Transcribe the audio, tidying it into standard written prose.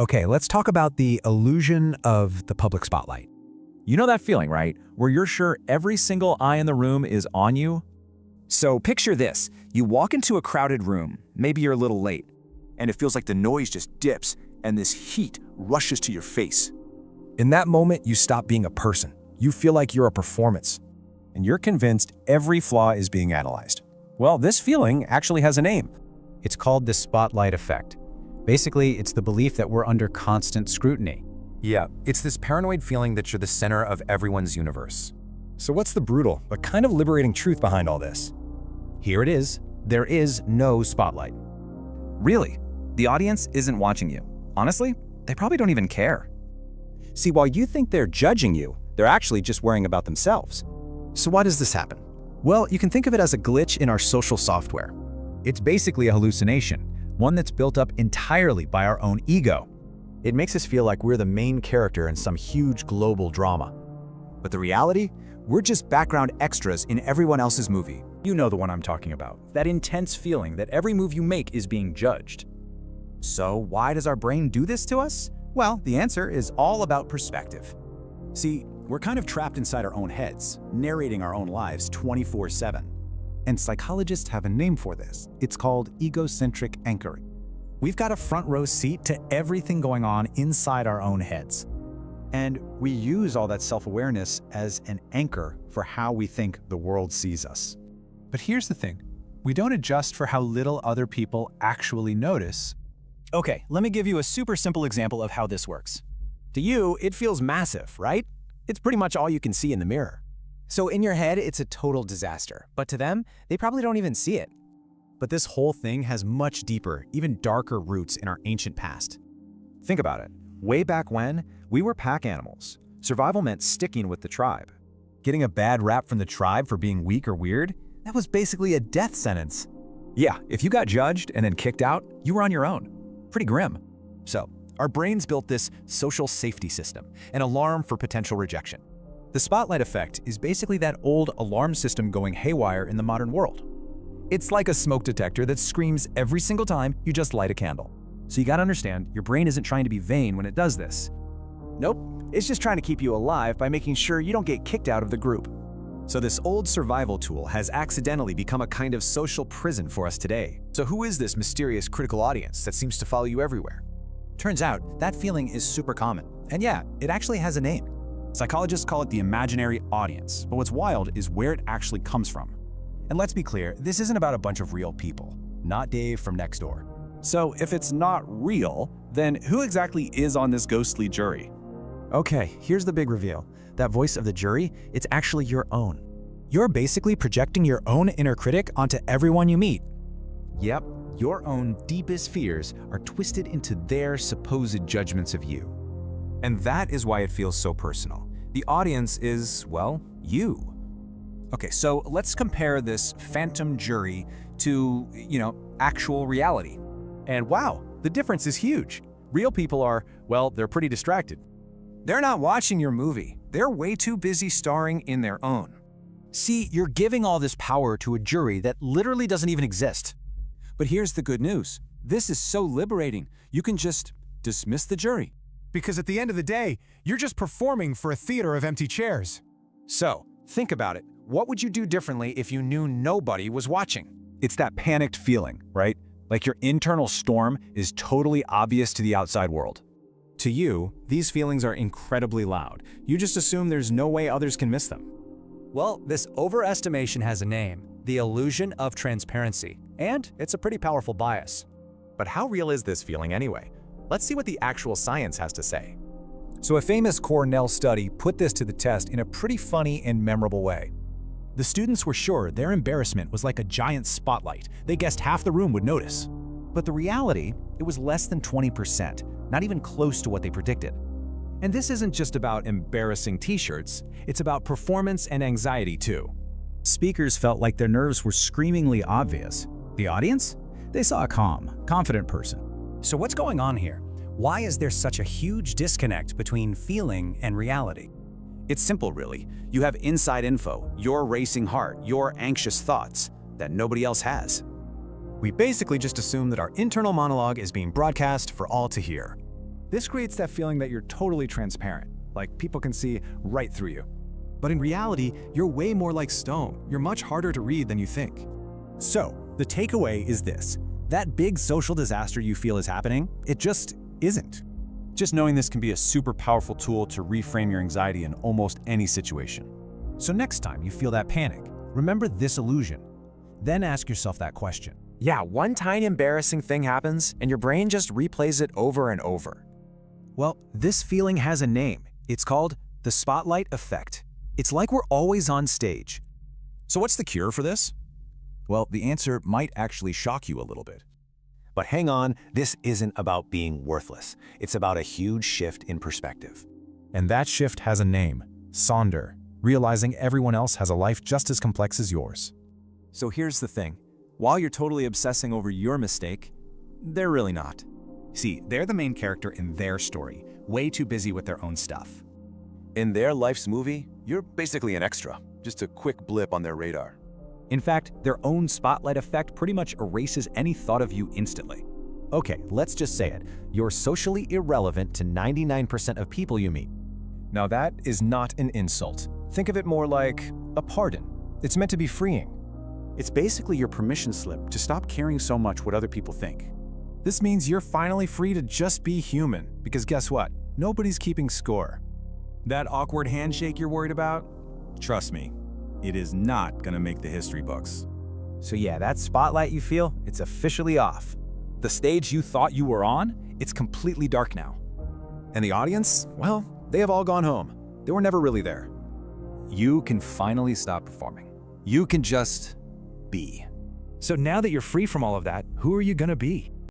Okay, let's talk about the illusion of the public spotlight. You know that feeling, right? Where you're sure every single eye in the room is on you? So picture this. You walk into a crowded room, maybe you're a little late, and it feels like the noise just dips and this heat rushes to your face. In that moment, you stop being a person. You feel like you're a performance, and you're convinced every flaw is being analyzed. Well, this feeling actually has a name. It's called the spotlight effect. Basically, it's the belief that we're under constant scrutiny. Yeah, it's this paranoid feeling that you're the center of everyone's universe. So what's the brutal, but kind of liberating truth behind all this? Here it is. There is no spotlight. Really? The audience isn't watching you. Honestly, they probably don't even care. See, while you think they're judging you, they're actually just worrying about themselves. So why does this happen? Well, you can think of it as a glitch in our social software. It's basically a hallucination, one that's built up entirely by our own ego. It makes us feel like we're the main character in some huge global drama. But the reality? We're just background extras in everyone else's movie. You know the one I'm talking about. That intense feeling that every move you make is being judged. So why does our brain do this to us? Well, the answer is all about perspective. See, we're kind of trapped inside our own heads, narrating our own lives 24/7. And psychologists have a name for this. It's called egocentric anchoring. We've got a front row seat to everything going on inside our own heads. And we use all that self-awareness as an anchor for how we think the world sees us. But here's the thing. We don't adjust for how little other people actually notice. Okay, let me give you a super simple example of how this works. To you, it feels massive, right? It's pretty much all you can see in the mirror. So in your head, it's a total disaster. But to them, they probably don't even see it. But this whole thing has much deeper, even darker roots in our ancient past. Think about it. Way back when, we were pack animals. Survival meant sticking with the tribe. Getting a bad rap from the tribe for being weak or weird? That was basically a death sentence. Yeah, if you got judged and then kicked out, you were on your own. Pretty grim. So, our brains built this social safety system, an alarm for potential rejection. The spotlight effect is basically that old alarm system going haywire in the modern world. It's like a smoke detector that screams every single time you just light a candle. So you gotta understand, your brain isn't trying to be vain when it does this. Nope, it's just trying to keep you alive by making sure you don't get kicked out of the group. So this old survival tool has accidentally become a kind of social prison for us today. So who is this mysterious critical audience that seems to follow you everywhere? Turns out, that feeling is super common. And yeah, it actually has a name. Psychologists call it the imaginary audience, but what's wild is where it actually comes from. And let's be clear, this isn't about a bunch of real people, not Dave from next door. So if it's not real, then who exactly is on this ghostly jury? Okay, here's the big reveal. That voice of the jury, it's actually your own. You're basically projecting your own inner critic onto everyone you meet. Yep, your own deepest fears are twisted into their supposed judgments of you. And that is why it feels so personal. The audience is, well, you. Okay, so let's compare this phantom jury to, actual reality. And wow, the difference is huge. Real people are, well, they're pretty distracted. They're not watching your movie. They're way too busy starring in their own. See, you're giving all this power to a jury that literally doesn't even exist. But here's the good news. This is so liberating. You can just dismiss the jury. Because at the end of the day, you're just performing for a theater of empty chairs. So, think about it. What would you do differently if you knew nobody was watching? It's that panicked feeling, right? Like your internal storm is totally obvious to the outside world. To you, these feelings are incredibly loud. You just assume there's no way others can miss them. Well, this overestimation has a name, the illusion of transparency, and it's a pretty powerful bias. But how real is this feeling anyway? Let's see what the actual science has to say. So a famous Cornell study put this to the test in a pretty funny and memorable way. The students were sure their embarrassment was like a giant spotlight. They guessed half the room would notice. But the reality, it was less than 20%, not even close to what they predicted. And this isn't just about embarrassing t-shirts, it's about performance and anxiety too. Speakers felt like their nerves were screamingly obvious. The audience? They saw a calm, confident person. So what's going on here? Why is there such a huge disconnect between feeling and reality? It's simple, really. You have inside info, your racing heart, your anxious thoughts that nobody else has. We basically just assume that our internal monologue is being broadcast for all to hear. This creates that feeling that you're totally transparent, like people can see right through you. But in reality, you're way more like stone. You're much harder to read than you think. So, the takeaway is this. That big social disaster you feel is happening, it just isn't. Just knowing this can be a super powerful tool to reframe your anxiety in almost any situation. So next time you feel that panic, remember this illusion. Then ask yourself that question. Yeah, one tiny embarrassing thing happens, and your brain just replays it over and over. Well, this feeling has a name. It's called the spotlight effect. It's like we're always on stage. So what's the cure for this? Well, the answer might actually shock you a little bit. But hang on, this isn't about being worthless. It's about a huge shift in perspective. And that shift has a name, Sonder, realizing everyone else has a life just as complex as yours. So here's the thing. While you're totally obsessing over your mistake, they're really not. See, they're the main character in their story, way too busy with their own stuff. In their life's movie, you're basically an extra, just a quick blip on their radar. In fact, their own spotlight effect pretty much erases any thought of you instantly. Okay, let's just say it. You're socially irrelevant to 99% of people you meet. Now that is not an insult. Think of it more like a pardon. It's meant to be freeing. It's basically your permission slip to stop caring so much what other people think. This means you're finally free to just be human, because guess what? Nobody's keeping score. That awkward handshake you're worried about? Trust me, it is not gonna make the history books. So yeah, that spotlight you feel, it's officially off. The stage you thought you were on, it's completely dark now. And the audience? Well, they have all gone home. They were never really there. You can finally stop performing. You can just be. So now that you're free from all of that, who are you gonna be?